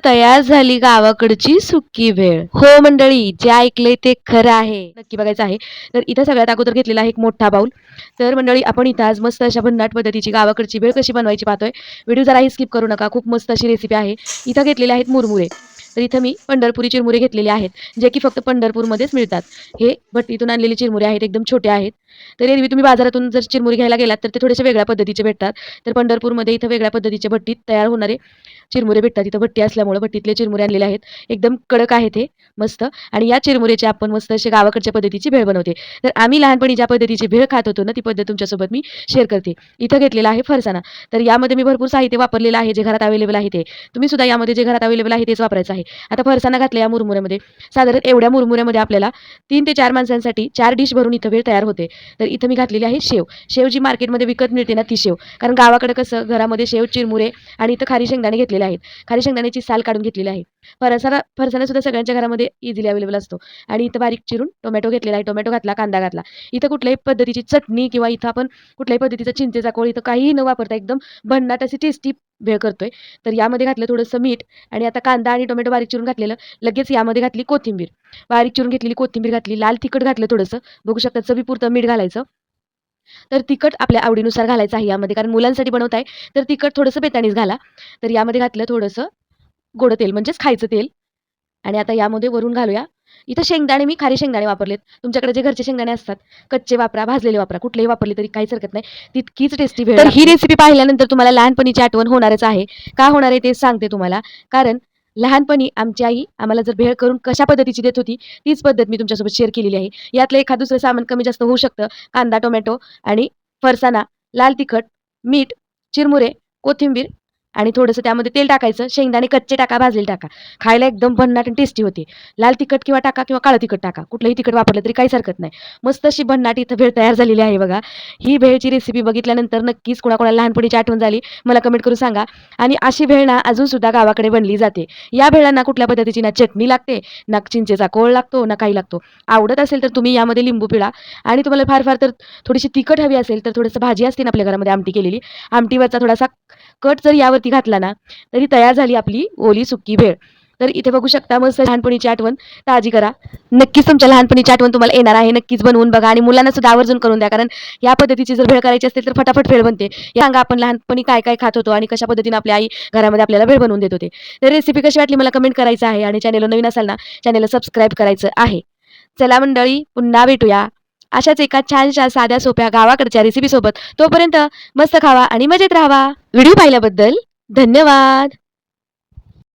तयार झाली गावाकडची सुकी भेळ. हो मंडळी, जे ऐकलंय ते खरं आहे. नक्की बघायचं आहे. तर इथं सगळ्यात अगोदर घेतलेला आहे एक मोठा बाउल. तर मंडळी आपण इथं आज मस्त अशा भन्नाट पद्धतीची गावाकडची भेळ कशी बनवायची पाहतोय. व्हिडिओ जराही स्किप करू नका. खूप मस्त अशी रेसिपी आहे. इथं घेतलेले आहेत मुरमुरे. तर इथं मी पंढरपुरी चिरमुरे घेतलेले आहेत, जे की फक्त पंढरपूरमध्येच मिळतात. हे भट्टीतून आणलेले चिरमुरे आहेत, एकदम छोटे आहेत. तर एरवी तुम्ही बाजारातून जर चिरमुरे घ्यायला गेलात तर ते थोडेसे वेगळ्या पद्धतीचे भेटतात. तर पंढरपूरमध्ये इथं वेगळ्या पद्धतीचे भट्टीत तयार होणारे चिरमुरे भेटतात. इथं भट्टी असल्यामुळे भट्टीतले चिरमुरे आणलेले आहेत. एकदम कडक आहेत हे मस्त. आणि या चिरमुरेचे आपण मस्त अशी गावाकडच्या पद्धतीची भेळ बनवते. तर आम्ही लहानपणी ज्या पद्धतीची भेळ खात होतो ना, ती पद्धत तुमच्यासोबत मी शेअर करते. इथं घेतलेला आहे फरसाणा. तर यामध्ये मी भरपूर साहित्य वापरलेलं आहे, जे घरात अवेलेबल आहे ते. तुम्ही सुद्धा यामध्ये जे घरात अवेलेबल आहे तेच वापरायचं आहे. आता फरसाणा घातला या मुरमुऱ्यामध्ये. साधारण एवढ्या मुरमुऱ्यामध्ये आपल्याला 3 ते 4 माणसांसाठी 4 डिश भरून इथं भेळ तयार होते. तर इथं मी घातलेली आहे शेव. शेव जी मार्केटमध्ये विकत मिळते ना ती शेव. कारण गावाकडे कसं घरामध्ये शेव, चिरमुरे आणि इथं खारी शेंगदाणे घेतलेले आहेत. खारी शेंगदाण्याची साल काढून घेतलेली आहे. फरसाणा सुद्धा सगळ्यांच्या घरामध्ये इझिली अवेलेबल असतो. आणि इथं बारीक चिरून टोमॅटो घेतलेला आहे. टोमॅटो घातला, कांदा घातला. इथं कुठल्याही पद्धतीची चटणी किंवा इथं आपण कुठल्याही पद्धतीचा चिंचेचा कोळ इथं काहीही न वापरता एकदम भन्नाट अशी टेस्टी भेळ करतोय. तर यामध्ये घातलं थोडंसं मीठ आणि आता कांदा आणि टोमॅटो बारीक चिरून घातलेलं. लगेच यामध्ये घातली कोथिंबीर. बारीक चिरून घेतलेली कोथिंबीर घातली. लाल तिखट घातलं थोडंसं. बघू शकता चवीपुरतं मीठ घालायचं. तर तिखट आपल्या आवडीनुसार घालायचं आहे यामध्ये, कारण मुलांसाठी बनवताय तर तिखट थोडंसं बेताणीच घाला. तर यामध्ये घातलं थोडंसं गोड तेल म्हणजेच खायचं तेल. आणि आता यामध्ये वरून घालूया. इथं शेंगदाणे मी खारी शेंगदाणे वापरलेत. तुमच्याकडे जे घरचे शेंगदाणे असतात, कच्चे वापरा, भाजलेले वापरा. कुठलेही वापरले तरी काहीच हरकत नाही. तितकीच टेस्टी भेळ तर ही रेसिपी पाहिल्यानंतर तुम्हाला लहानपणीची आठवण होणारच आहे. का होणार आहे तेच सांगते तुम्हाला. कारण लहानपणी आमची आई आम्हाला जर भेळ करून कशा पद्धतीची देत होती, तीच पद्धत मी तुमच्यासोबत शेअर केलेली आहे. यातलं एखाद दुसरं सामान कमी जास्त होऊ शकतं. कांदा, टोमॅटो आणि फरसाणा, लाल तिखट, मीठ, चिरमुरे, कोथिंबीर आणि थोडंसं त्यामध्ये तेल टाकायचं. शेंगदाणे कच्चे टाका, भाजलेले टाका. खायला एकदम भन्नाट आणि टेस्टी होते. लाल तिखट किंवा टाका किंवा काळं तिखट टाका. कुठलंही तिखट वापरलं तरी काहीच हरकत नाही. मस्त अशी भन्नाट इथं भेळ तयार झालेली आहे बघा. ही भेळची रेसिपी बघितल्यानंतर नक्कीच कोणाकोणाला लहानपणीची आठवण झाली मला कमेंट करून सांगा. आणि अशी भेळ ना अजून सुद्धा गावाकडे बनली जाते. या भेळांना कुठल्या पद्धतीची ना चटणी लागते, ना चिंचेचा कोळ लागतो, ना काही लागतो. आवडत असेल तर तुम्ही यामध्ये लिंबू पिळा. आणि तुम्हाला फार फार तर थोडीशी तिखट हवी असेल तर थोडंसं भाजी असते ना आपल्या घरामध्ये आमटी केलेली, आमटीवरचा थोडासा कट जर यावरती घातला ना तरी तयार झाली आपली ओली सुकी भेळ. तर इथे बघू शकता मस्त लहानपणीची आठवण ताजी करा. नक्कीच तुमच्या लहानपणीची आठवण तुम्हाला येणार आहे. नक्कीच बनवून बघा आणि मुलांना सुद्धा आवर्जून करून द्या. कारण या पद्धतीची जर भेळ करायची असेल तर फटाफट भेळ बनते. सांगा आपण लहानपणी काय काय खात होतो आणि कशा पद्धतीने आपली आई घरामध्ये आपल्याला भेळ बनवून देत होते. तर रेसिपी कशी वाटली मला कमेंट करायचं आहे आणि चॅनलला नवीन असाल ना चॅनलला सबस्क्राईब करायचं आहे. चला मंडळी, पुन्हा भेटूया अशाच एका छानशा साध्या सोप्या गावाकडच्या रेसिपी सोबत. तोपर्यंत मस्त खावा आणि मजेत राहावा. व्हिडिओ पाहिल्याबद्दल धन्यवाद.